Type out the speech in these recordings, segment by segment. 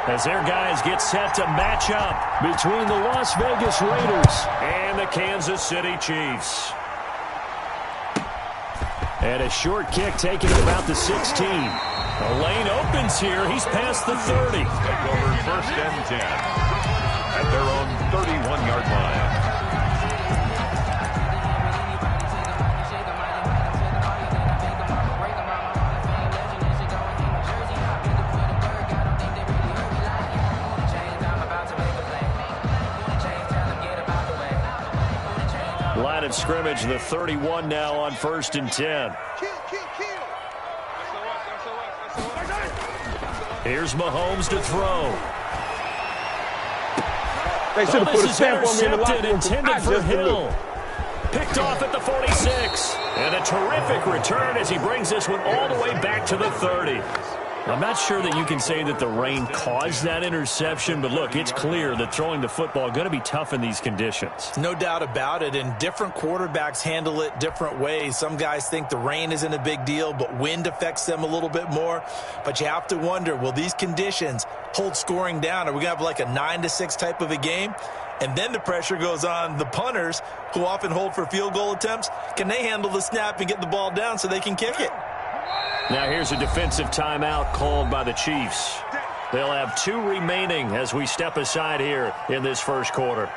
as their guys get set to match up between the Las Vegas Raiders and the Kansas City Chiefs. And a short kick taken at about the 16. A lane opens here. He's past the 30. Take over 1st and 10 at their own 31-yard line. Line of scrimmage, the 31 now on 1st and 10. Here's Mahomes to throw. They should have put a stamp on me in the locker room. Intended for Hill. Picked off at the 46. And a terrific return as he brings this one all the way back to the 30. I'm not sure that you can say that the rain caused that interception, but look, it's clear that throwing the football is going to be tough in these conditions. No doubt about it, and different quarterbacks handle it different ways. Some guys think the rain isn't a big deal, but wind affects them a little bit more. But you have to wonder, will these conditions hold scoring down? Are we going to have like a 9-6 type of a game? And then the pressure goes on the punters, who often hold for field goal attempts. Can they handle the snap and get the ball down so they can kick it? Now here's a defensive timeout called by the Chiefs. They'll have 2 remaining as we step aside here in this first quarter.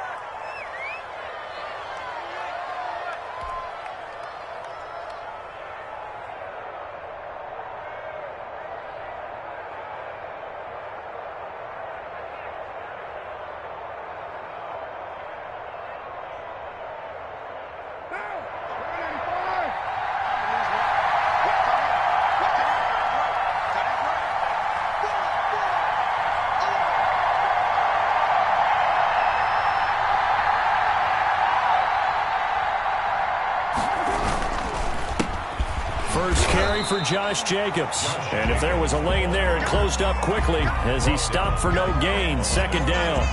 First carry for Josh Jacobs. And if there was a lane there, it closed up quickly as he stopped for no gain. 2nd down.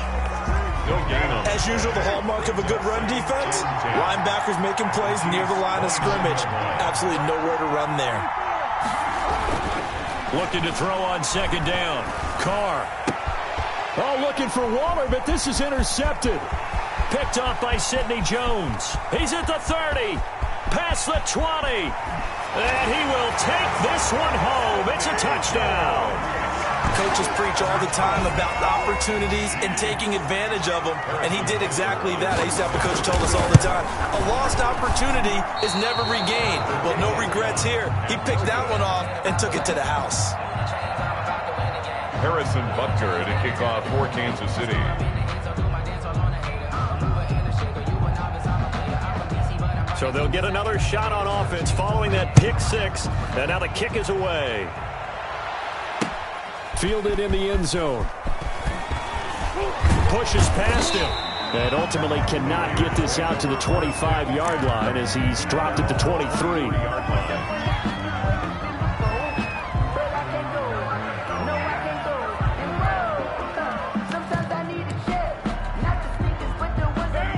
As usual, the hallmark of a good run defense, linebackers making plays near the line of scrimmage. Absolutely nowhere to run there. Looking to throw on 2nd down. Carr. Oh, looking for Waller, but this is intercepted. Picked off by Sidney Jones. He's at the 30. Past the 20. And he will take this one home. It's a touchdown. Coaches preach all the time about opportunities and taking advantage of them, and he did exactly that. I used to have a coach tell us all the time, a lost opportunity is never regained. Well, no regrets here. He picked that one off and took it to the house. Harrison Butker to kick off for Kansas City. So they'll get another shot on offense following that pick 6. And now the kick is away. Fielded in the end zone. Pushes past him. And ultimately cannot get this out to the 25-yard line as he's dropped at the 23.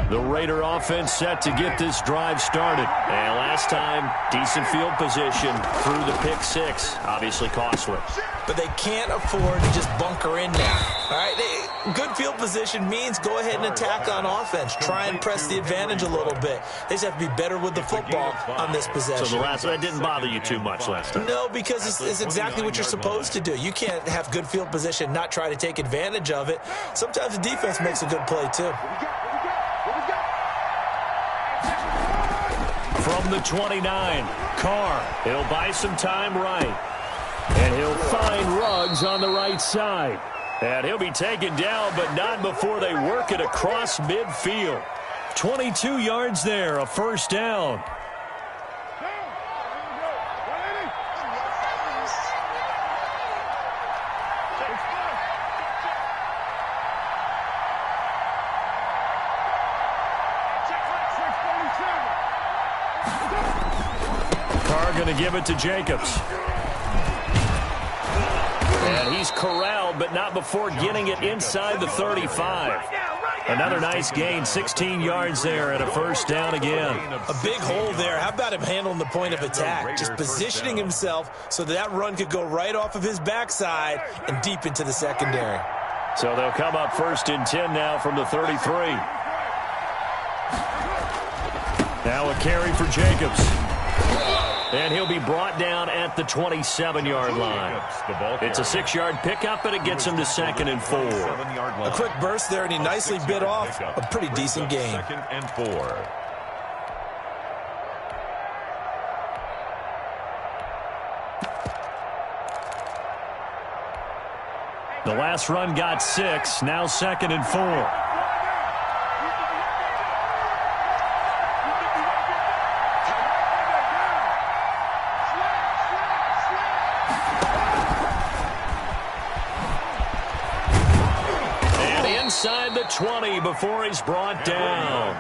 The Raider offense set to get this drive started. And last time, decent field position through the pick 6. Obviously costly. But they can't afford to just bunker in now. All right, good field position means go ahead and attack on offense. Try and press the advantage a little bit. They just have to be better with the football on this possession. So that didn't bother you too much last time? No, because it's exactly what you're supposed to do. You can't have good field position, not try to take advantage of it. Sometimes the defense makes a good play, too. From the 29, Carr. He'll buy some time right. And he'll find Ruggs on the right side. And he'll be taken down, but not before they work it across midfield. 22 yards there, a 1st down. Carr going to give it to Jacobs. And he's corralled, but not before getting it inside the 35. Another nice gain, 16 yards there and a 1st down again. A big hole there. How about him handling the point of attack? Just positioning himself so that run could go right off of his backside and deep into the secondary. So they'll come up 1st and 10 now from the 33. Now a carry for Jacobs. And he'll be brought down at the 27-yard line. It's a 6-yard pickup, and it gets him to 2nd and 4. A quick burst there, and he nicely bit off a pretty decent gain. 2nd and 4. The last run got 6, now 2nd and 4. Inside the 20 before he's brought down.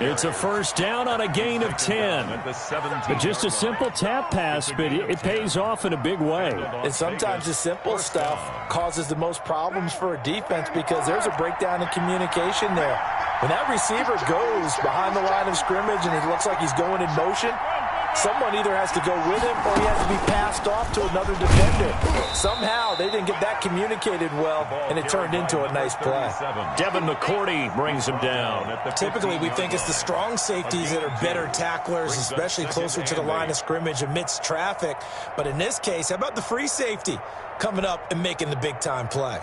It's a 1st down on a gain of 10. But just a simple tap pass, but it pays off in a big way. And sometimes the simple stuff causes the most problems for a defense because there's a breakdown in communication there. When that receiver goes behind the line of scrimmage and it looks like he's going in motion, someone either has to go with him or he has to be passed off to another defender. Somehow they didn't get that communicated well, and it turned into a nice play. Devin McCourty brings him down. Typically, we think it's the strong safeties that are better tacklers, especially closer to the line of scrimmage amidst traffic. But in this case, how about the free safety coming up and making the big-time play?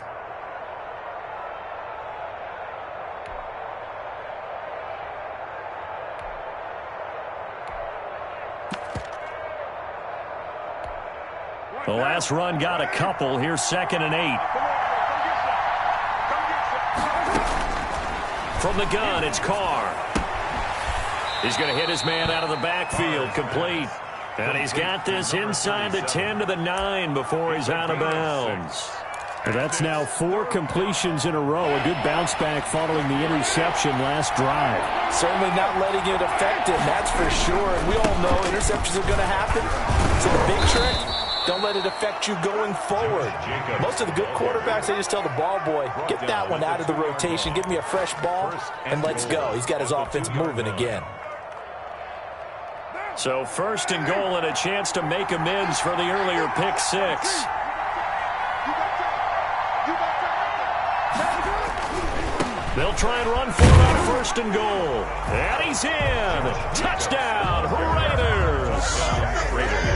The last run got a couple. Here's 2nd and 8. From the gun, it's Carr. He's going to hit his man out of the backfield, complete. And he's got this inside the 10 to the 9 before he's out of bounds. Well, that's now 4 completions in a row. A good bounce back following the interception last drive. Certainly not letting it affect him, that's for sure. And we all know interceptions are going to happen. So the big trick, don't let it affect you going forward. Most of the good quarterbacks, they just tell the ball boy, get that one out of the rotation, give me a fresh ball, and let's go. He's got his offense moving again. So 1st and goal and a chance to make amends for the earlier pick 6. They'll try and run for it on 1st and goal. And he's in. Touchdown, Raiders.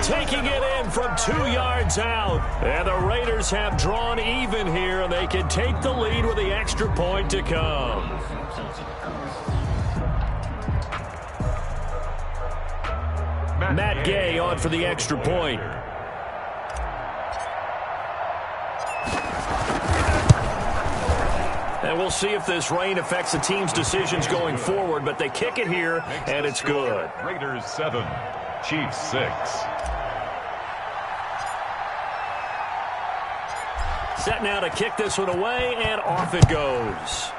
Taking it in from 2 yards out. And the Raiders have drawn even here, and they can take the lead with the extra point to come. Matt Gay on for the extra point. And we'll see if this rain affects the team's decisions going forward, but they kick it here, and it's good. Raiders 7, Chiefs 6. Set now to kick this one away, and off it goes.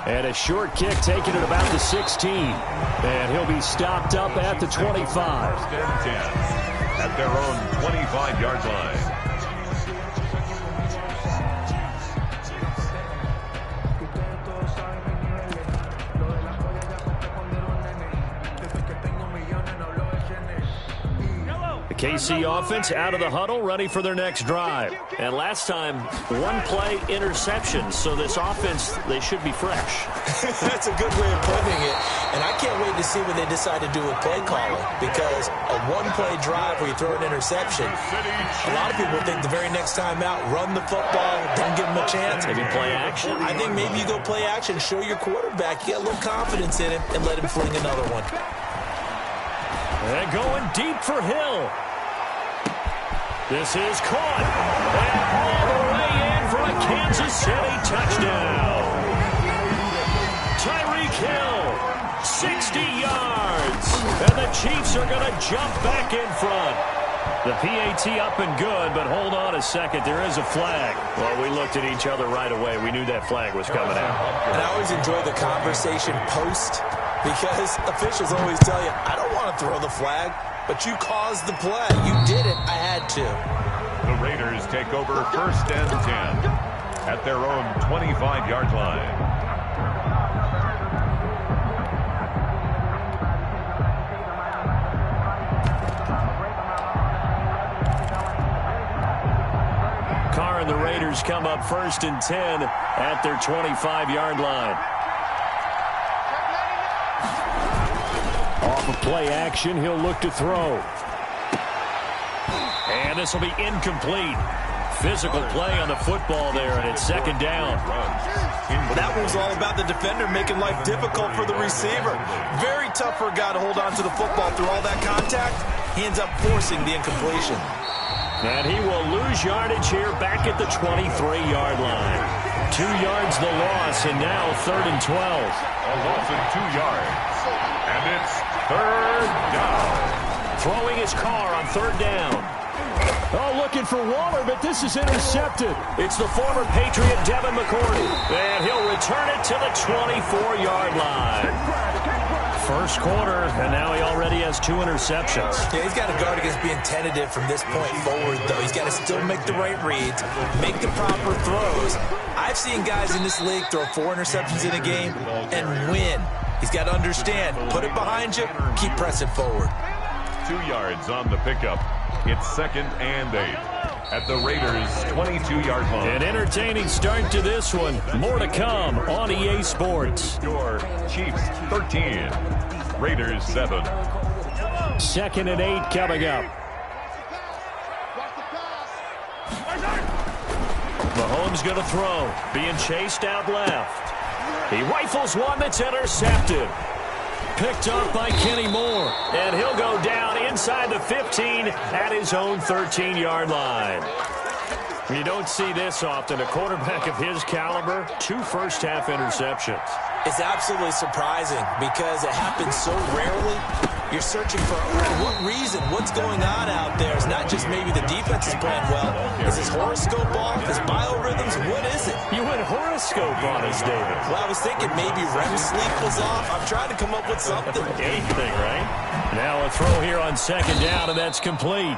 And a short kick taken at about the 16. And he'll be stopped up at the 25. 1st and 10 at their own 25-yard line. KC offense out of the huddle, ready for their next drive. And last time, 1-play interception, so this offense, they should be fresh. That's a good way of putting it. And I can't wait to see what they decide to do with play calling, because a 1-play drive where you throw an interception, a lot of people think the very next time out, run the football, don't give them a chance. Maybe play action. I think maybe you go play action, show your quarterback, you get a little confidence in him, and let him fling another one. And going deep for Hill. This is caught. And all the way in for a Kansas City touchdown. Tyreek Hill, 60 yards. And the Chiefs are going to jump back in front. The PAT up and good, but hold on a second. There is a flag. Well, we looked at each other right away. We knew that flag was coming out. And I always enjoy the conversation post, because officials always tell you, I don't want to throw the flag, but you caused the play. You did it. I had to. The Raiders take over 1st and 10 at their own 25-yard line. Carr and the Raiders come up 1st and 10 at their 25-yard line. Off of play action, he'll look to throw. And this will be incomplete. Physical play on the football there, and it's 2nd down. Well, that one was all about the defender making life difficult for the receiver. Very tough for a guy to hold on to the football through all that contact. He ends up forcing the incompletion. And he will lose yardage here back at the 23-yard line. 2 yards the loss, and now 3rd and 12. A loss of 2 yards. And it's 3rd down. Throwing his Carr on 3rd down. Oh, looking for Waller, but this is intercepted. It's the former Patriot Devin McCourty. And he'll return it to the 24-yard line. First quarter, and now he already has 2 interceptions. Yeah, he's got to guard against being tentative from this point forward, though. He's got to still make the right reads, make the proper throws. I've seen guys in this league throw 4 interceptions in a game and win. He's got to understand, put it behind you, keep pressing forward. 2 yards on the pickup. It's 2nd and 8 at the Raiders' 22-yard line. An entertaining start to this one. More to come on EA Sports. Your Chiefs 13, Raiders 7. 2nd and 8 coming up. Mahomes going to throw. Being chased out left. He rifles one that's intercepted. Picked up by Kenny Moore. And he'll go down inside the 15 at his own 13-yard line. You don't see this often. A quarterback of his caliber, 2 first-half interceptions. It's absolutely surprising because it happens so rarely. You're searching for what reason, what's going on out there. It's not just maybe the defense is playing well. Is his horoscope off? His biorhythms? What is it? You went horoscope on us, David. Well, I was thinking maybe REM sleep was off. I'm trying to come up with something. Anything, right? Now a throw here on 2nd down, and that's complete.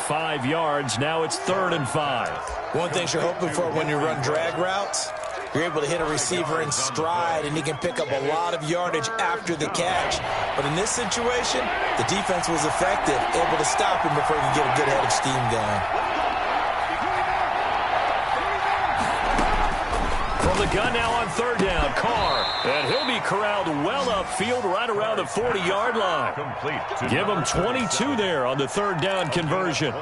5 yards. Now it's 3rd and 5. One thing you're hoping for when you run drag routes, you're able to hit a receiver in stride, and he can pick up a lot of yardage after the catch. But in this situation, the defense was effective, able to stop him before he could get a good head of steam going. From the gun now on 3rd down, Carr. And he'll be corralled well upfield right around the 40-yard line. Complete. Give him 22 there on the 3rd down conversion.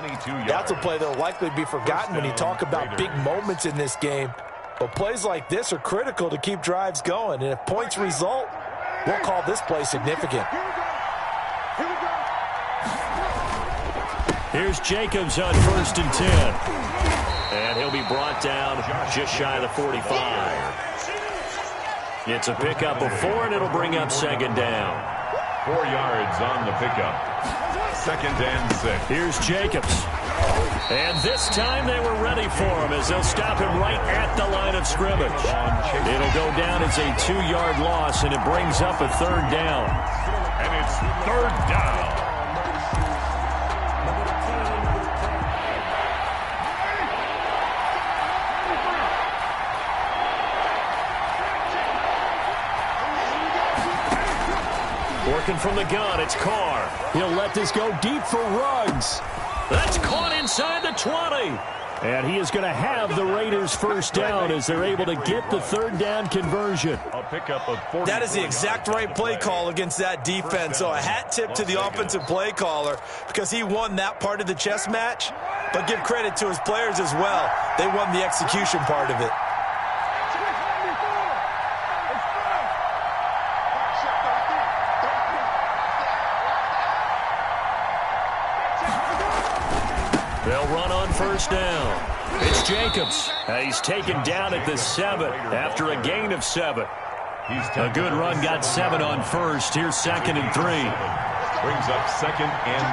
That's a play that will likely be forgotten when you talk about big moments in this game. But plays like this are critical to keep drives going. And if points result, we'll call this play significant. Here's Jacobs on 1st and 10. And he'll be brought down just shy of the 45. It's a pickup of 4, and it'll bring up 2nd down. 4 yards on the pickup. 2nd and 6. Here's Jacobs. And this time they were ready for him as they'll stop him right at the line of scrimmage. It'll go down as a 2-yard loss, and it brings up a 3rd down. And it's 3rd down. Working from the gun, it's Carr. He'll let this go deep for Ruggs. That's caught inside the 20. And he is going to have the Raiders' first down as they're able to get the 3rd down conversion. A pickup of 40. That is the exact right play call against that defense. So a hat tip to the offensive play caller because he won that part of the chess match. But give credit to his players as well. They won the execution part of it. They'll run on 1st down. It's Jacobs. He's taken down at the 7 after a gain of 7. A good run, got 7 on 1st. Here's 2nd and 3. Brings up 2nd and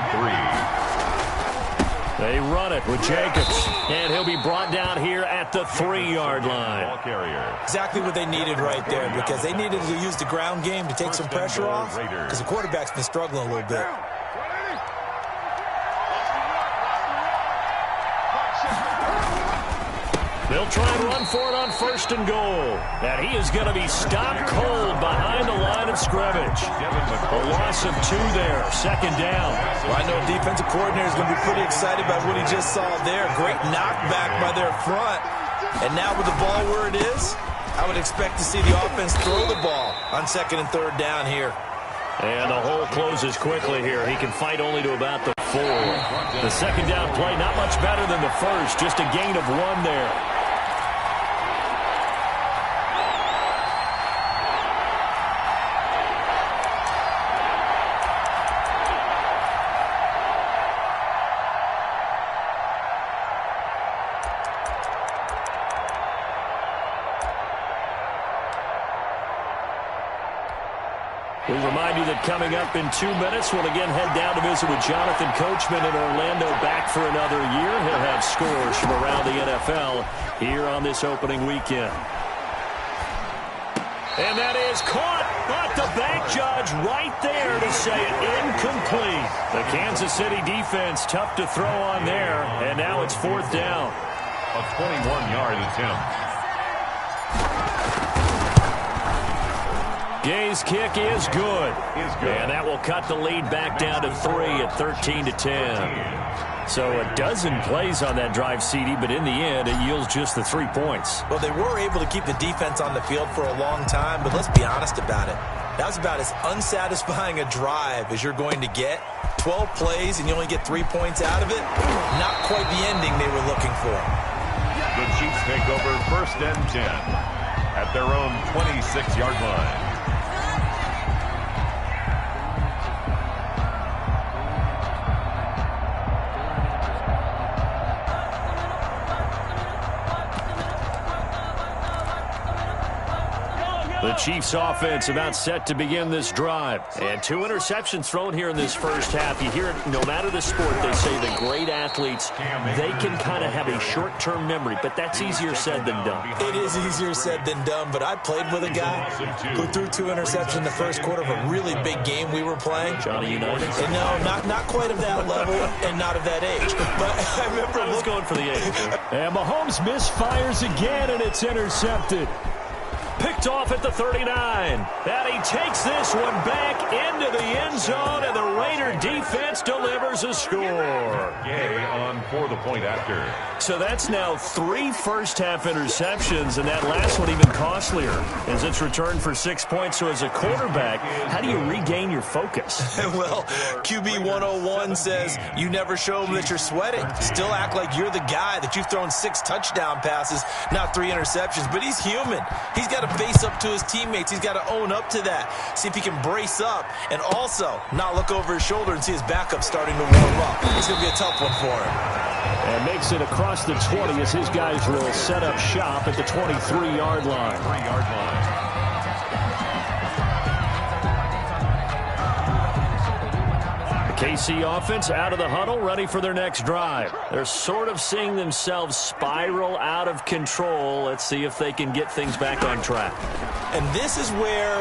3. They run it with Jacobs. And he'll be brought down here at the 3-yard line. Exactly what they needed right there because they needed to use the ground game to take some pressure off because the quarterback's been struggling a little bit. They'll try and run for it on 1st and goal. And he is going to be stopped cold behind the line of scrimmage. A loss of 2 there, 2nd down. Well, I know defensive coordinator is going to be pretty excited about what he just saw there. Great knockback by their front. And now with the ball where it is, I would expect to see the offense throw the ball on 2nd and 3rd down here. And the hole closes quickly here. He can fight only to about the 4. The 2nd down play, not much better than the first, just a gain of 1 there. We remind you that coming up in 2 minutes, we'll again head down to visit with Jonathan Coachman in Orlando, back for another year. He'll have scores from around the NFL here on this opening weekend. And that is caught, but the bank judge right there to say it incomplete. The Kansas City defense tough to throw on there, and now it's 4th down. A 21-yard attempt. Gay's kick is good. And that will cut the lead back down to 3 at 13-10. So a dozen plays on that drive, CD, but in the end, it yields just the 3 points. Well, they were able to keep the defense on the field for a long time, but let's be honest about it. That was about as unsatisfying a drive as you're going to get. 12 plays and you only get 3 points out of it. Not quite the ending they were looking for. The Chiefs take over 1st and 10 at their own 26-yard line. The Chiefs offense about set to begin this drive. And 2 interceptions thrown here in this first half. You hear it, no matter the sport, they say the great athletes, they can kind of have a short-term memory, but that's easier said than done. It is easier said than done, but I played with a guy who threw 2 interceptions in the first quarter of a really big game we were playing. Johnny Unitas? And no, not quite of that level and not of that age. But I remember I was going for the age. And Mahomes misfires again, and it's intercepted. Picked off at the 39. And he takes this one back into the end zone, and the Raider defense delivers a score. Gay on for the point after. So that's now 3 first-half interceptions, and that last one even costlier as it's returned for 6 points. So as a quarterback, how do you regain your focus? Well, QB 101 says you never show them that you're sweating. Still act like you're the guy that you've thrown 6 touchdown passes, not 3 interceptions. But he's human. He's got to face up to his teammates. He's got to own up to that. See if he can brace up and also not look over his shoulder and see his backup starting to warm up. It's going to be a tough one for him. And makes it across the 20 as his guys will set up shop at the 23-yard line. 3-yard line. KC offense out of the huddle, ready for their next drive. They're sort of seeing themselves spiral out of control. Let's see if they can get things back on track. And this is where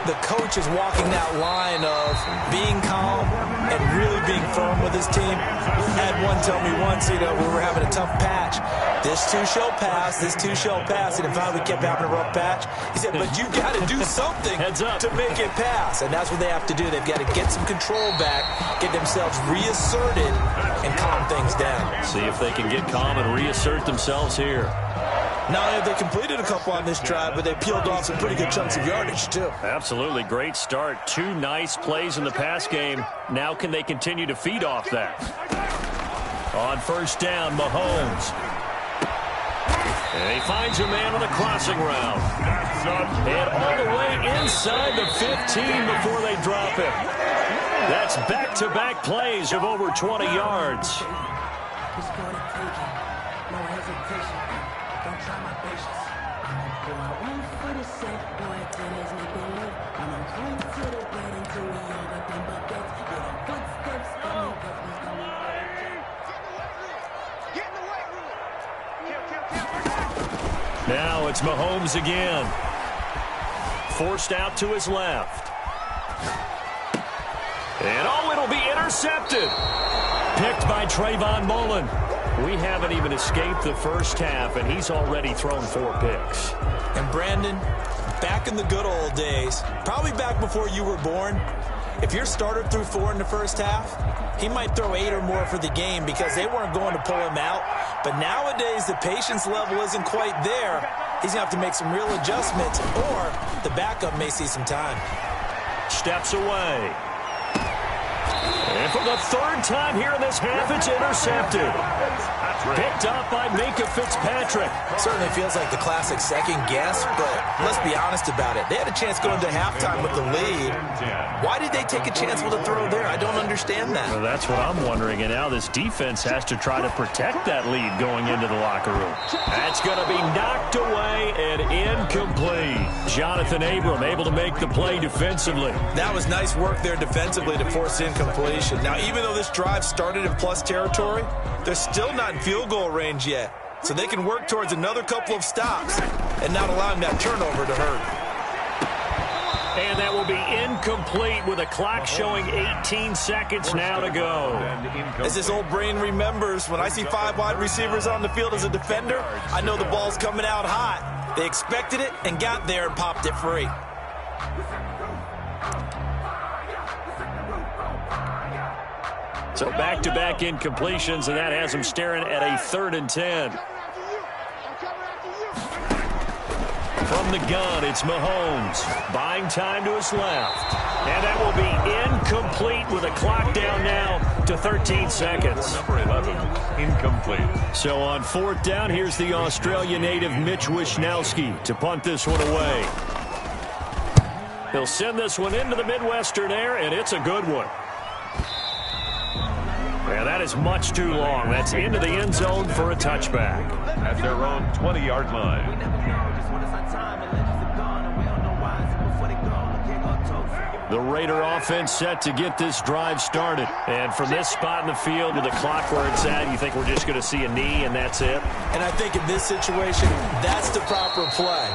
the coach is walking that line of being calm and really being firm with his team. I had one tell me once, we were having a tough patch. This too shall pass, this too shall pass. And finally we kept having a rough patch. He said, but you got to do something Heads up. to make it pass. And that's what they have to do. They've got to get some control back, get themselves reasserted, and calm things down. See if they can get calm and reassert themselves here. Not only have they completed a couple on this drive, but they peeled off some pretty good chunks of yardage, too. Absolutely. Great start. 2 nice plays in the pass game. Now can they continue to feed off that? On first down, Mahomes. And he finds a man on the crossing route. And all the way inside the 15 before they drop him. That's back-to-back plays of over 20 yards. Now it's Mahomes again. Forced out to his left. And it'll be intercepted. Picked by Trayvon Mullen. We haven't even escaped the first half, and he's already thrown 4 picks. And Brandon, back in the good old days, probably back before you were born, if your starter threw 4 in the first half, he might throw 8 or more for the game because they weren't going to pull him out. But nowadays, the patience level isn't quite there. He's going to have to make some real adjustments, or the backup may see some time. Steps away. And for the 3rd time here in this half, it's intercepted. Picked up by Minkah Fitzpatrick. Certainly feels like the classic second guess, but let's be honest about it. They had a chance going to halftime with the lead. Why did they take a chance with a throw there? I don't understand that. Well, that's what I'm wondering, and now this defense has to try to protect that lead going into the locker room. That's going to be knocked away and incomplete. Jonathan Abram able to make the play defensively. That was nice work there defensively to force incompletion. Now, even though this drive started in plus territory, they're still not in field goal range yet. So they can work towards another couple of stops and not allowing that turnover to hurt. And that will be incomplete with a clock showing 18 seconds now to go. As this old brain remembers, when I see 5 wide receivers on the field as a defender, I know the ball's coming out hot. They expected it and got there and popped it free. So back-to-back incompletions, and that has them staring at a 3rd and 10. From the gun, it's Mahomes. Buying time to his left. And that will be incomplete with a clock down now to 13 seconds. Number 11, incomplete. So on 4th down, here's the Australia native Mitch Wishnowsky to punt this one away. He'll send this one into the Midwestern air, and it's a good one. Yeah, that is much too long. That's into the end zone for a touchback. At their own 20-yard line. The Raider offense set to get this drive started. And from this spot in the field with the clock where it's at, you think we're just going to see a knee and that's it? And I think in this situation, that's the proper play.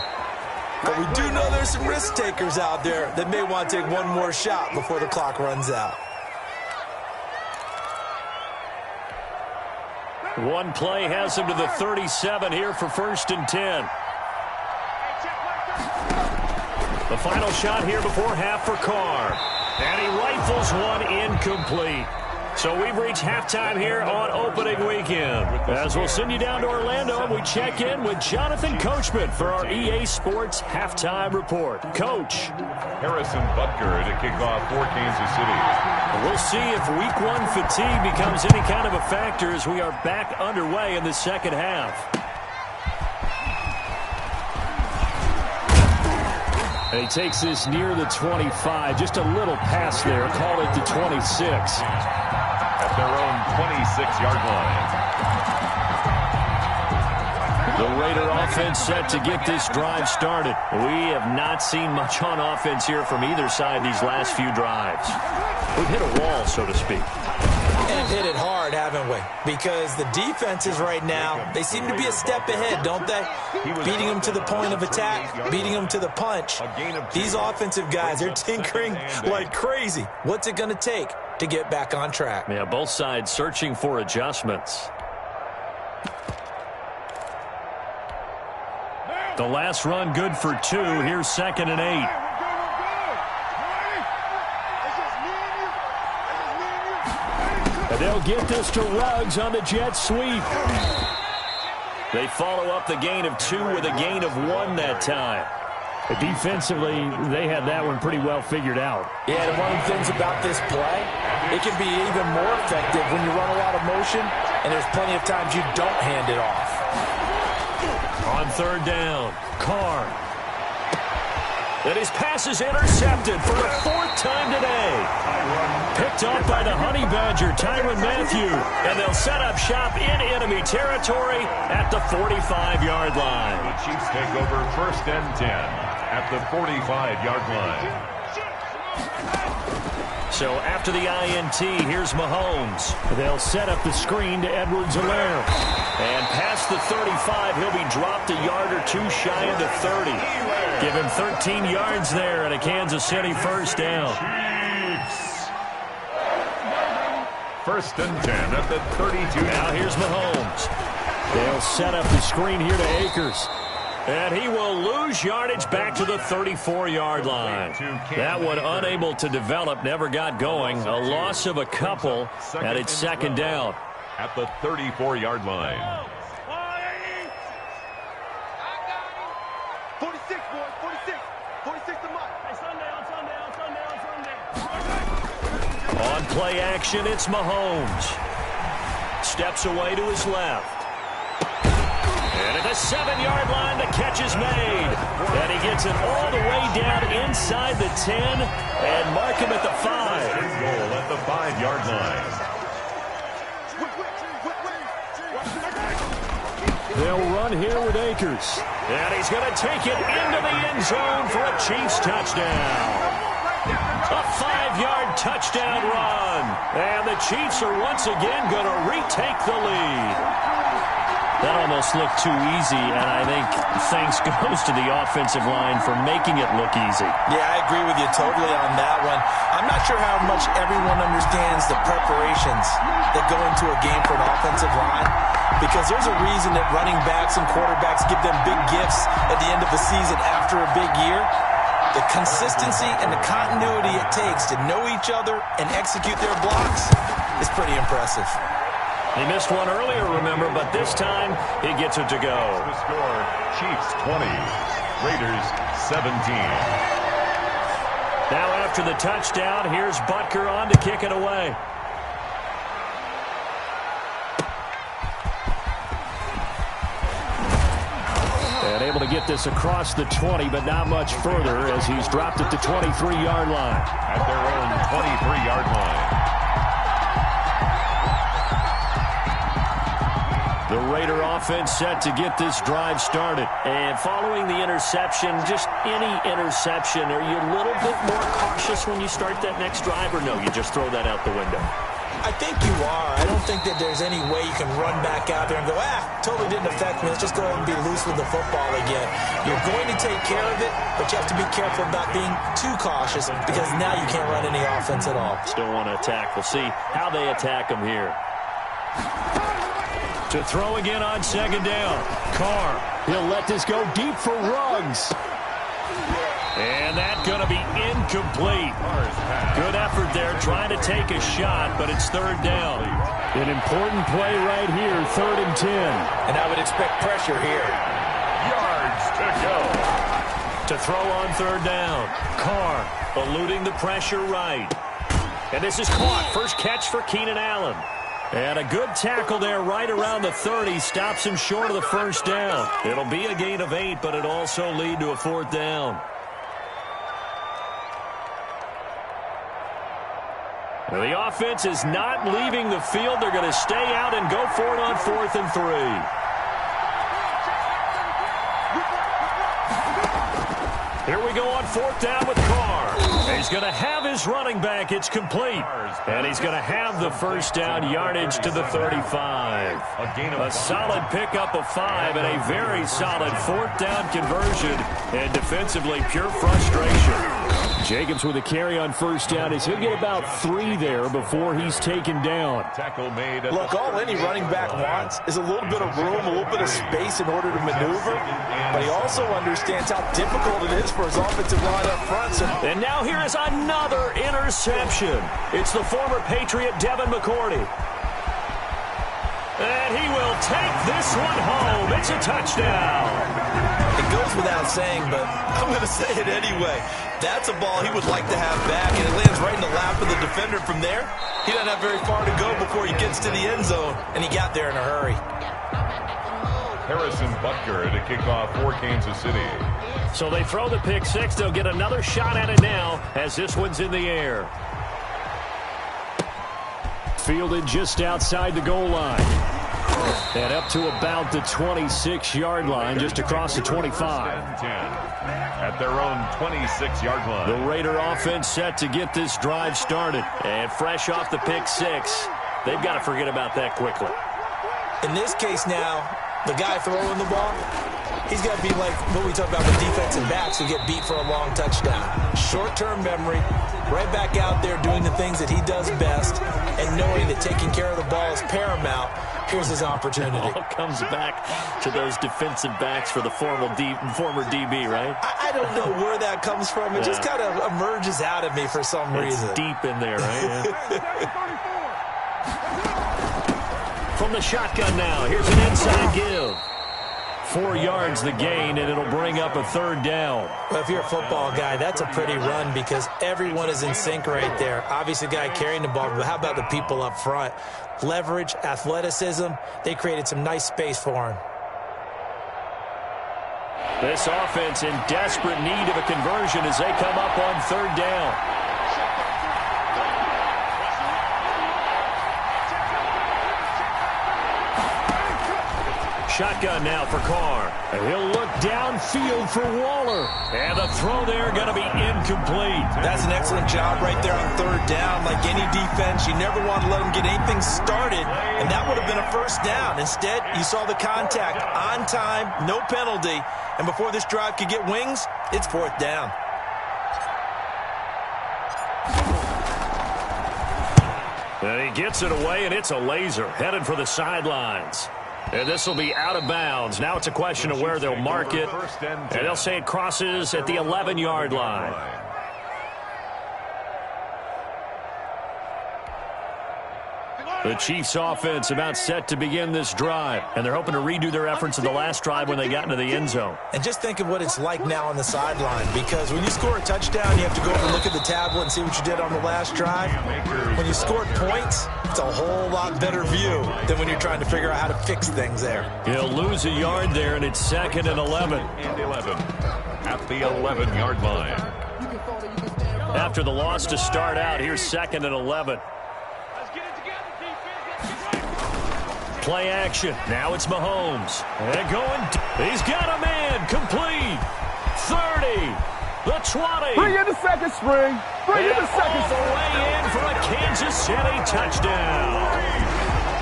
But we do know there's some risk takers out there that may want to take one more shot before the clock runs out. One play has him to the 37 here for 1st and 10. The final shot here before half for Carr. And he rifles one incomplete. So we've reached halftime here on opening weekend. As we'll send you down to Orlando, and we check in with Jonathan Coachman for our EA Sports Halftime Report. Coach. Harrison Butker to kick off for Kansas City. We'll see if Week 1 fatigue becomes any kind of a factor as we are back underway in the second half. And he takes this near the 25. Just a little pass there. Call it the 26. At their own 26-yard line. The Raider offense set to get this drive started. We have not seen much on offense here from either side these last few drives. We've hit a wall, so to speak. And hit it hard, haven't we? Because the defenses right now, they seem to be a step ahead, don't they? Beating them to the point of attack, beating them to the punch. These offensive guys, they're tinkering like crazy. What's it going to take to get back on track? Yeah, both sides searching for adjustments. The last run good for 2. Here's 2nd and 8. And they'll get this to Ruggs on the jet sweep. They follow up the gain of 2 with a gain of 1 that time. Defensively, they had that one pretty well figured out. Yeah, and one of the things about this play, it can be even more effective when you run a lot of motion, and there's plenty of times you don't hand it off. On 3rd down, Carr. And his pass is intercepted for the 4th time today. Picked off by the Honey Badger, Tyrann Mathieu. And they'll set up shop in enemy territory at the 45-yard line. The Chiefs take over 1st and 10 at the 45-yard line. So after the INT, here's Mahomes. They'll set up the screen to Edwards-Helaire. And past the 35, he'll be dropped a yard or 2 shy of the 30. Give him 13 yards there and a Kansas City 1st down. First and 10 at the 32. Now here's Mahomes. They'll set up the screen here to Akers. And he will lose yardage back to the 34-yard line. That one unable to develop, never got going. A loss of a couple, and it's second down. At the 34-yard line. 46, boys, 46. 46 to Mike. Hey, Sunday. On play action, it's Mahomes. Steps away to his left. And at the 7-yard line, the catch is made. And he gets it all the way down inside the 10 and mark him at the 5. Goal at the 5-yard line. They'll run here with Akers. And he's going to take it into the end zone for a Chiefs touchdown. A 5-yard touchdown run. And the Chiefs are once again going to retake the lead. That almost looked too easy, and I think thanks goes to the offensive line for making it look easy. Yeah, I agree with you totally on that one. I'm not sure how much everyone understands the preparations that go into a game for an offensive line, because there's a reason that running backs and quarterbacks give them big gifts at the end of the season after a big year. The consistency and the continuity it takes to know each other and execute their blocks is pretty impressive. He missed one earlier, remember, but this time he gets it to go. The score, Chiefs 20, Raiders 17. Now after the touchdown, here's Butker on to kick it away. And able to get this across the 20, but not much further as he's dropped it to 23-yard line. At their own 23-yard line. The Raider offense set to get this drive started. And following the interception, just any interception, are you a little bit more cautious when you start that next drive, or no, you just throw that out the window? I think you are. I don't think that there's any way you can run back out there and go, totally didn't affect me. Let's just go ahead and be loose with the football again. You're going to take care of it, but you have to be careful about being too cautious because now you can't run any offense at all. Still want to attack. We'll see how they attack him here. To throw again on second down. Carr, he'll let this go deep for Ruggs. And that's going to be incomplete. Good effort there trying to take a shot, but it's third down. An important play right here, 3rd and 10. And I would expect pressure here. Yards to go. To throw on third down. Carr eluding the pressure right. And this is caught. First catch for Keenan Allen. And a good tackle there right around the 30. Stops him short of the first down. It'll be a gain of 8, but it'll also lead to a 4th down. The offense is not leaving the field. They're going to stay out and go for it on 4th and 3. Here we go on 4th down with Carr. He's going to have his running back. It's complete. And he's going to have the first down yardage to the 35. A solid pickup of 5 and a very solid 4th down conversion. And defensively, pure frustration. Jacobs with a carry on first down as he'll get about 3 there before he's taken down. Tackle made. Look, all any running back wants is a little bit of room, a little bit of space in order to maneuver. But he also understands how difficult it is for his offensive line up front. And now here is another interception. It's the former Patriot Devin McCourty. And he will take this one home. It's a touchdown. It goes without saying, but I'm going to say it anyway. That's a ball he would like to have back, and it lands right in the lap of the defender from there. He doesn't have very far to go before he gets to the end zone, and he got there in a hurry. Harrison Butker to kick off for Kansas City. So they throw the pick 6. They'll get another shot at it now as this one's in the air. Fielded just outside the goal line. And up to about the 26-yard line, just across the 25. At their own 26-yard line. The Raider offense set to get this drive started. And fresh off the pick 6, they've got to forget about that quickly. In this case now, the guy throwing the ball, he's got to be like what we talk about with defensive backs who get beat for a long touchdown. Short-term memory, right back out there doing the things that he does best, and knowing that taking care of the ball is paramount. Here's his opportunity. It all comes back to those defensive backs for the former DB, right? I don't know where that comes from. It just kind of emerges out of me for some reason. It's deep in there, right? Yeah. From the shotgun now, here's an inside give. 4 yards the gain, and it'll bring up a third down. Well, if you're a football guy, that's a pretty run because everyone is in sync right there. Obviously, the guy carrying the ball, but how about the people up front? Leverage, athleticism, they created some nice space for him. This offense in desperate need of a conversion as they come up on third down. Shotgun now for Carr. And he'll look downfield for Waller. And the throw there going to be incomplete. That's an excellent job right there on third down. Like any defense, you never want to let them get anything started, and that would have been a first down. Instead, you saw the contact on time, no penalty, and before this drive could get wings, it's fourth down. And he gets it away, and it's a laser headed for the sidelines. And this will be out of bounds. Now it's a question of where they'll mark it. And they'll say it crosses at the 11-yard line. The Chiefs offense about set to begin this drive. And they're hoping to redo their efforts in the last drive when they got into the end zone. And just think of what it's like now on the sideline. Because when you score a touchdown, you have to go over and look at the tablet and see what you did on the last drive. When you scored points, it's a whole lot better view than when you're trying to figure out how to fix things there. He'll lose a yard there, and it's 2nd and 11. At the 11-yard line. After the loss to start out, here's 2nd and 11. Play action. Now it's Mahomes. And going. He's got a man. Complete. 30. The 20. Bring in the second string. Bring in the second all the way in for a Kansas City touchdown.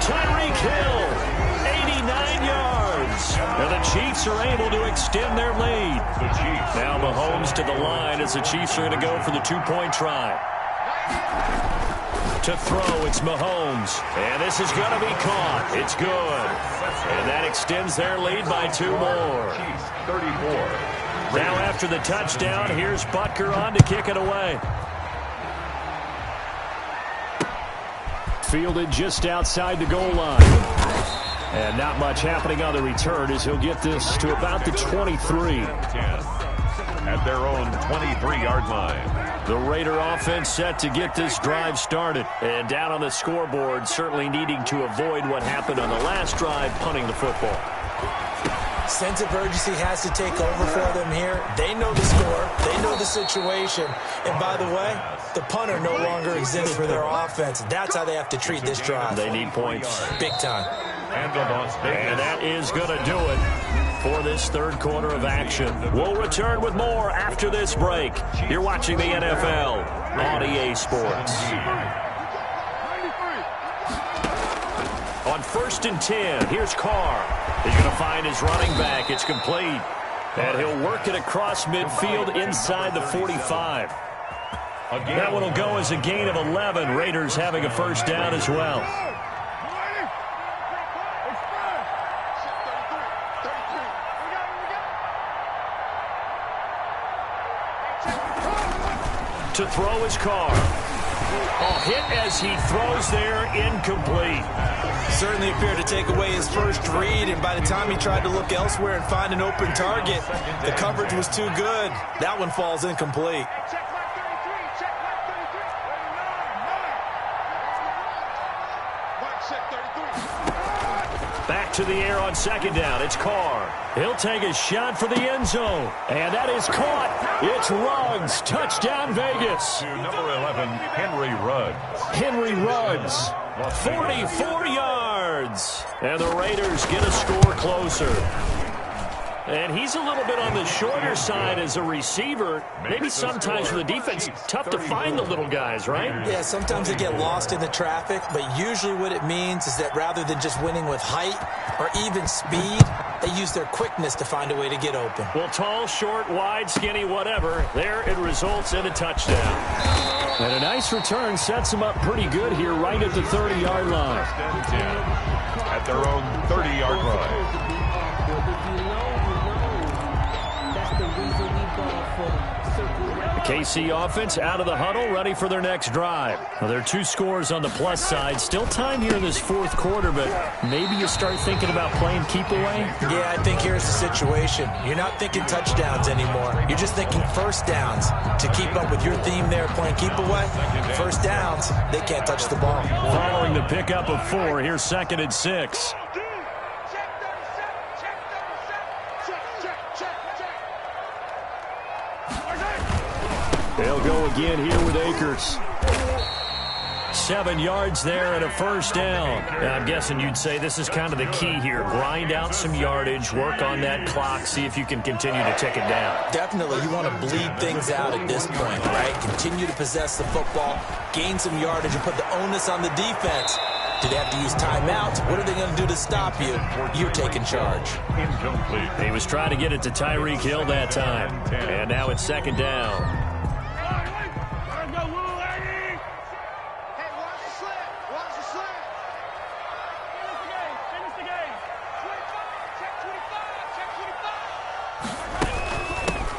Tyreek Hill, 89 yards. And the Chiefs are able to extend their lead. Now Mahomes to the line as the Chiefs are going to go for the 2-point try. To throw, it's Mahomes. And this is going to be caught. It's good. And that extends their lead by 2 more. 34. Now after the touchdown, here's Butker on to kick it away. Fielded just outside the goal line. And not much happening on the return as he'll get this to about the 23. At their own 23-yard line. The Raider offense set to get this drive started. And down on the scoreboard, certainly needing to avoid what happened on the last drive, punting the football. Sense of urgency has to take over for them here. They know the score. They know the situation. And by the way, the punter no longer exists for their offense. That's how they have to treat this drive. They need points. Big time. And that is going to do it for this third quarter of action. We'll return with more after this break. You're watching the NFL on EA Sports. On 1st and 10, here's Carr. He's going to find his running back. It's complete. And he'll work it across midfield inside the 45. That one will go as a gain of 11. Raiders having a first down as well. To throw his Carr. Hit as he throws there, incomplete. Certainly appeared to take away his first read, and by the time he tried to look elsewhere and find an open target, the coverage was too good. That one falls incomplete. Back to the air on 2nd down. It's Carr. He'll take a shot for the end zone. And that is caught. It's Ruggs. Touchdown, Vegas. To number 11, Henry Ruggs. Henry Ruggs. 44 yards. And the Raiders get a score closer. And he's a little bit on the shorter side as a receiver. Maybe sometimes for the defense, tough to find the little guys, right? Yeah, sometimes they get lost in the traffic, but usually what it means is that rather than just winning with height or even speed, they use their quickness to find a way to get open. Well, tall, short, wide, skinny, whatever, there it results in a touchdown. And a nice return sets them up pretty good here right at the 30-yard line. At their own 30-yard line. The KC offense out of the huddle, ready for their next drive. Well, there are 2 scores on the plus side. Still time here in this fourth quarter, but maybe you start thinking about playing keep away? Yeah, I think here's the situation. You're not thinking touchdowns anymore. You're just thinking first downs. To keep up with your theme there, playing keep away, first downs, they can't touch the ball. Following the pickup of 4, here's 2nd and 6. They'll go again here with Akers. 7 yards there and a first down. Now, I'm guessing you'd say this is kind of the key here. Grind out some yardage, work on that clock, see if you can continue to tick it down. Definitely, you want to bleed things out at this point, right? Continue to possess the football, gain some yardage, and put the onus on the defense. Do they have to use timeouts? What are they going to do to stop you? You're taking charge. Incomplete. He was trying to get it to Tyreek Hill that time. And now it's 2nd down.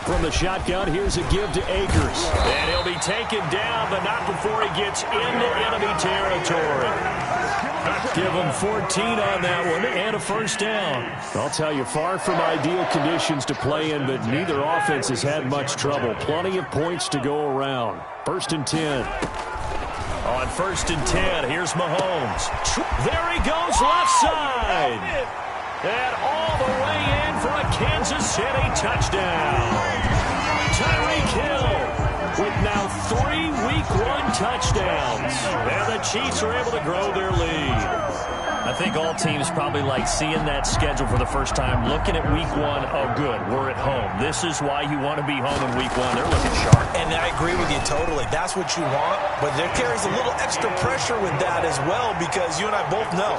From the shotgun, here's a give to Akers. And he'll be taken down, but not before he gets into enemy territory. Give him 14 on that one and a first down. I'll tell you, far from ideal conditions to play in, but neither offense has had much trouble. Plenty of points to go around. 1st and 10. On 1st and 10, here's Mahomes. There he goes, left side. And all the way in for a Kansas City touchdown. Tyreek Hill with now 3 Week 1 touchdowns. And the Chiefs are able to grow their lead. I think all teams probably like seeing that schedule for the first time, looking at Week 1, oh good, we're at home. This is why you want to be home in Week 1. They're looking sharp. And I agree with you totally. That's what you want, but there carries a little extra pressure with that as well because you and I both know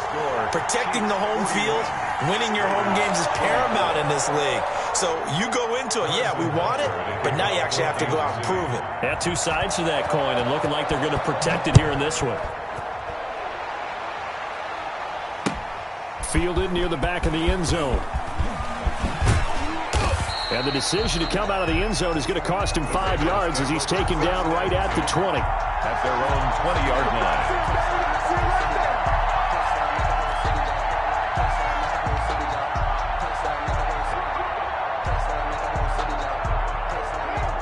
protecting the home field, winning your home games is paramount in this league. So you go into it, yeah, we want it, but now you actually have to go out and prove it. Yeah, 2 sides to that coin and looking like they're going to protect it here in this one. Fielded near the back of the end zone. And the decision to come out of the end zone is going to cost him 5 yards as he's taken down right at the 20. At their own 20-yard line.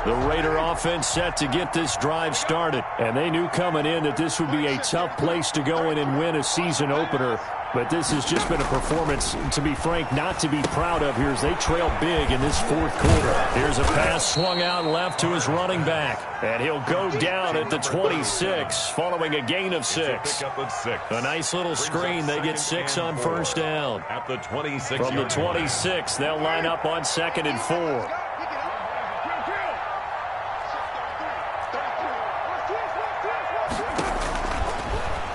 The Raider offense set to get this drive started. And they knew coming in that this would be a tough place to go in and win a season opener. But this has just been a performance, to be frank, not to be proud of here as they trail big in this fourth quarter. Here's a pass swung out left to his running back. And he'll go down at the 26 following a gain of 6. A nice little screen. They get 6 on first down. At the 26. From the 26, they'll line up on 2nd and 4.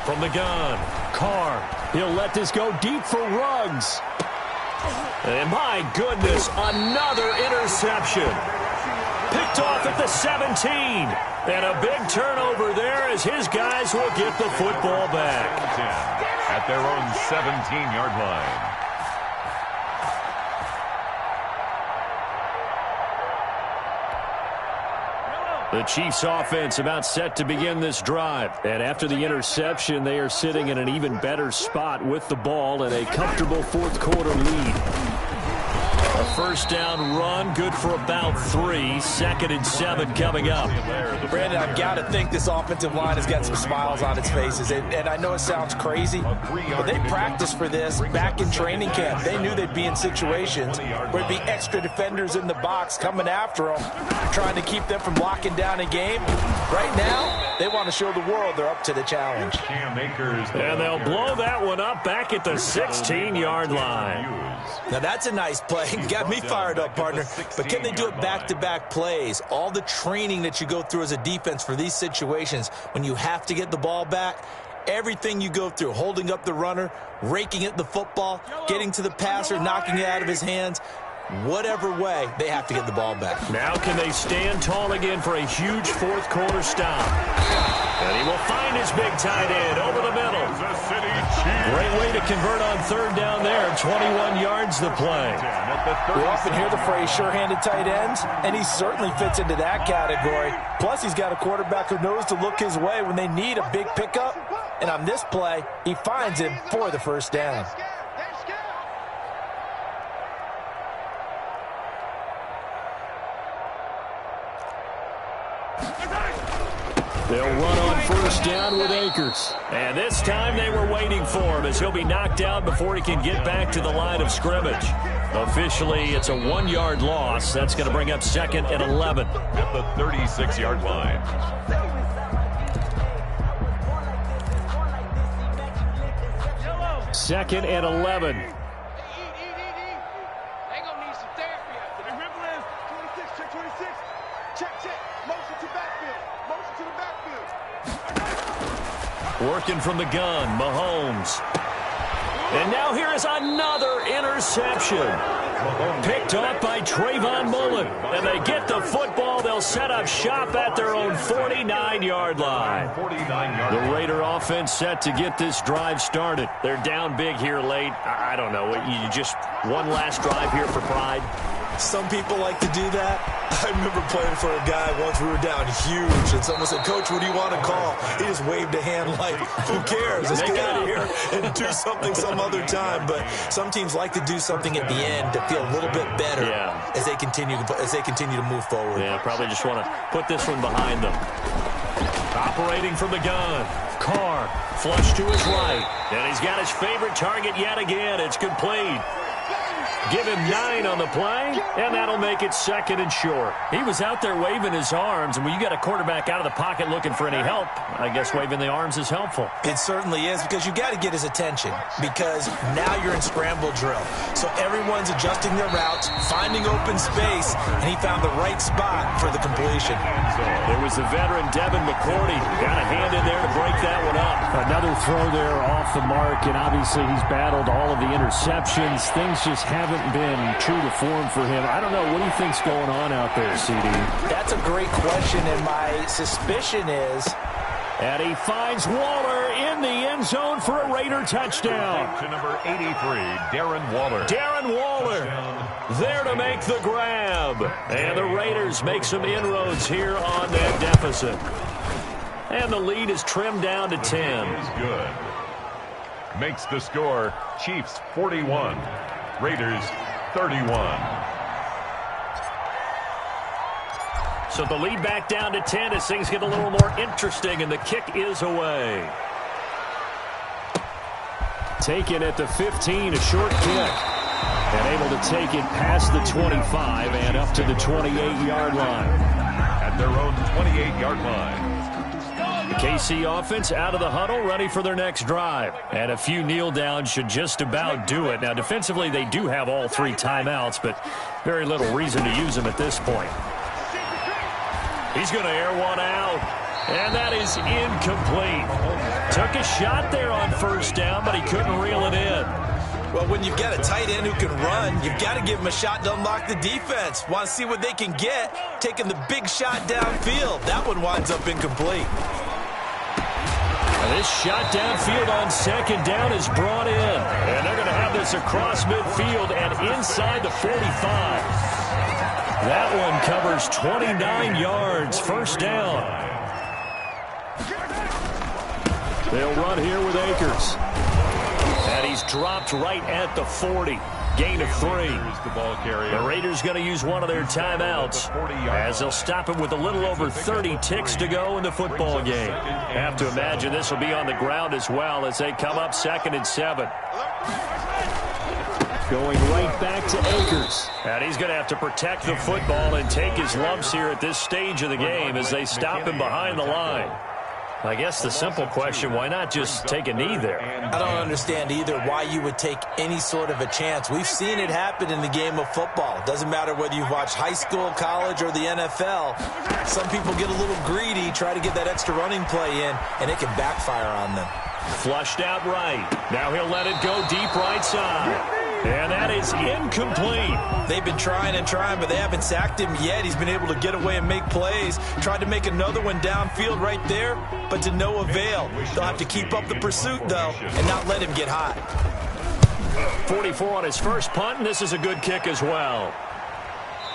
From the gun, Carr. He'll let this go deep for Ruggs. And my goodness, another interception. Picked off at the 17. And a big turnover there as his guys will get the football back. At their own 17-yard line. The Chiefs offense about set to begin this drive. And after the interception, they are sitting in an even better spot with the ball and a comfortable fourth quarter lead. A first down run, good for about 3. 2nd and 7 coming up. Brandon, I've got to think this offensive line has got some smiles on its faces. And I know it sounds crazy, but they practiced for this back in training camp. They knew they'd be in situations where there'd be extra defenders in the box coming after them, trying to keep them from locking down a game. Right now, They want to show the world they're up to the challenge. Cam Akers. And they'll blow that one up back at the 16-yard line. Now, that's a nice play. Got me fired up, partner. But can they do it back-to-back plays? All the training that you go through as a defense for these situations, when you have to get the ball back, everything you go through, holding up the runner, raking at the football, getting to the passer, knocking it out of his hands, whatever way, they have to get the ball back. Now can they stand tall again for a huge fourth quarter stop? And he will find his big tight end over the middle. Great way to convert on third down there. 21 yards the play. We often hear the phrase sure-handed tight ends, and he certainly fits into that category. Plus, he's got a quarterback who knows to look his way when they need a big pickup. And on this play, he finds him for the first down. They'll run on first down with Akers. And this time they were waiting for him as he'll be knocked down before he can get back to the line of scrimmage. Officially, it's a 1-yard loss. That's going to bring up 2nd and 11. At the 36-yard line. Second and 11. Working from the gun, Mahomes. And now here is another interception. Picked off by Trayvon Mullen. And they get the football. They'll set up shop at their own 49-yard line. The Raider offense set to get this drive started. They're down big here late. I don't know. You just one last drive here for pride. Some people like to do that. I remember playing for a guy once. We were down huge, and someone said, "Coach, what do you want to call?" He just waved a hand like, "Who cares? Let's get out of here and do something some other time." But some teams like to do something at the end to feel a little bit better as they continue to move forward. Yeah, probably just want to put this one behind them. Operating from the gun, Carr flush to his right, and he's got his favorite target yet again. It's complete. Give him 9 on the play, and that'll make it 2nd and short. He was out there waving his arms, and when you got a quarterback out of the pocket looking for any help, I guess waving the arms is helpful. It certainly is, because you got to get his attention, because now you're in scramble drill. So everyone's adjusting their routes, finding open space, and he found the right spot for the completion. There was the veteran Devin McCourty. Got a hand in there to break that one up. Another throw there off the mark, and obviously he's battled all of the interceptions. Things just haven't been true to form for him. I don't know. What do you think's going on out there, CD? That's a great question, and my suspicion is... And he finds Waller in the end zone for a Raider touchdown. To number 83, Darren Waller. Darren Waller there to make the grab. And the Raiders make some inroads here on that deficit. And the lead is trimmed down to 10. Is good. Makes the score Chiefs 41. Raiders 31. So the lead back down to 10 as things get a little more interesting, and the kick is away. Taken at the 15, a short kick. And able to take it past the 25 and up to the 28-yard line. At their own 28-yard line. The KC offense out of the huddle, ready for their next drive. And a few kneel downs should just about do it. Now, defensively, they do have all 3 timeouts, but very little reason to use them at this point. He's going to air one out, and that is incomplete. Took a shot there on first down, but he couldn't reel it in. Well, when you've got a tight end who can run, you've got to give him a shot to unlock the defense. Want to see what they can get, taking the big shot downfield. That one winds up incomplete. This shot downfield on second down is brought in. And they're going to have this across midfield and inside the 45. That one covers 29 yards. First down. They'll run here with Akers. And he's dropped right at the 40. Gain of 3. The Raiders going to use one of their timeouts as they'll stop him with a little over 30 ticks to go in the football game. Have to imagine this will be on the ground as well as they come up 2nd and 7. Going right back to Akers. And he's going to have to protect the football and take his lumps here at this stage of the game as they stop him behind the line. I guess the simple question, why not just take a knee there? I don't understand either why you would take any sort of a chance. We've seen it happen in the game of football. Doesn't matter whether you've watched high school, college, or the NFL. Some people get a little greedy, try to get that extra running play in, and it can backfire on them. Flushed out right. Now he'll let it go deep right side. And that is incomplete. They've been trying and trying, but they haven't sacked him yet. He's been able to get away and make plays. Tried to make another one downfield right there, but to no avail. They'll have to keep up the pursuit, though, and not let him get hot. 44 on his first punt, and this is a good kick as well.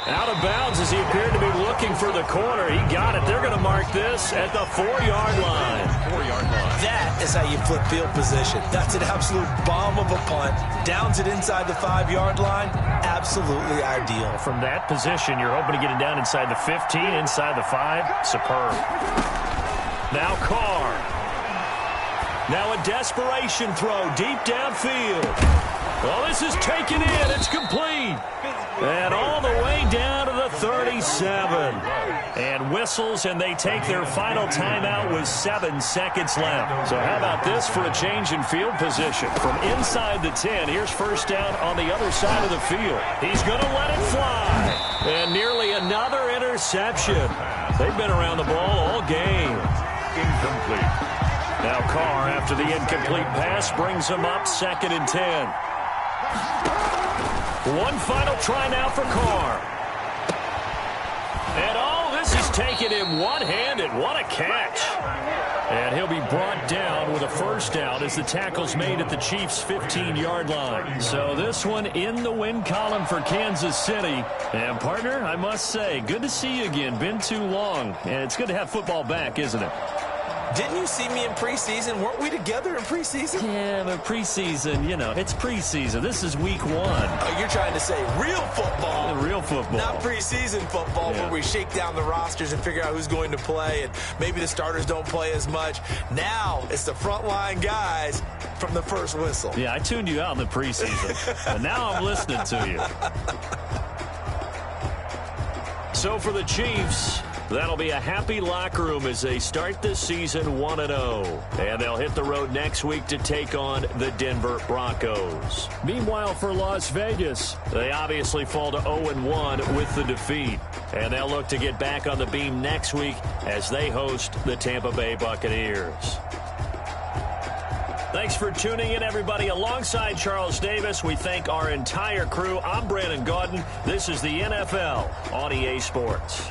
Out of bounds as he appeared to be looking for the corner. He got it. They're going to mark this at the 4-yard line. 4-yard line. That is how you flip field position. That's an absolute bomb of a punt. Downs it inside the 5-yard line. Absolutely ideal. From that position, you're hoping to get it down inside the 15, inside the 5. Superb. Now Carr. Now a desperation throw deep downfield. Well, this is taken in. It's complete. And all the way down to the 37. And whistles, and they take their final timeout with 7 seconds left. So how about this for a change in field position? From inside the 10, here's first down on the other side of the field. He's going to let it fly. And nearly another interception. They've been around the ball all game. Incomplete. Now Carr, after the incomplete pass, brings him up 2nd and 10. One final try now for Carr. And this is taken in one-handed. What a catch. And he'll be brought down with a first down as the tackle's made at the Chiefs' 15-yard line. So this one in the win column for Kansas City. And, partner, I must say, good to see you again. Been too long. And it's good to have football back, isn't it? Didn't you see me in preseason? Weren't we together in preseason? Yeah, but preseason, it's preseason. This is week 1. Oh, you're trying to say real football. Real football. Not preseason football where we shake down the rosters and figure out who's going to play, and maybe the starters don't play as much. Now it's the frontline guys from the first whistle. Yeah, I tuned you out in the preseason, but now I'm listening to you. So for the Chiefs, that'll be a happy locker room as they start this season 1-0. And they'll hit the road next week to take on the Denver Broncos. Meanwhile, for Las Vegas, they obviously fall to 0-1 with the defeat. And they'll look to get back on the beam next week as they host the Tampa Bay Buccaneers. Thanks for tuning in, everybody. Alongside Charles Davis, we thank our entire crew. I'm Brandon Gaudin. This is the NFL on EA Sports.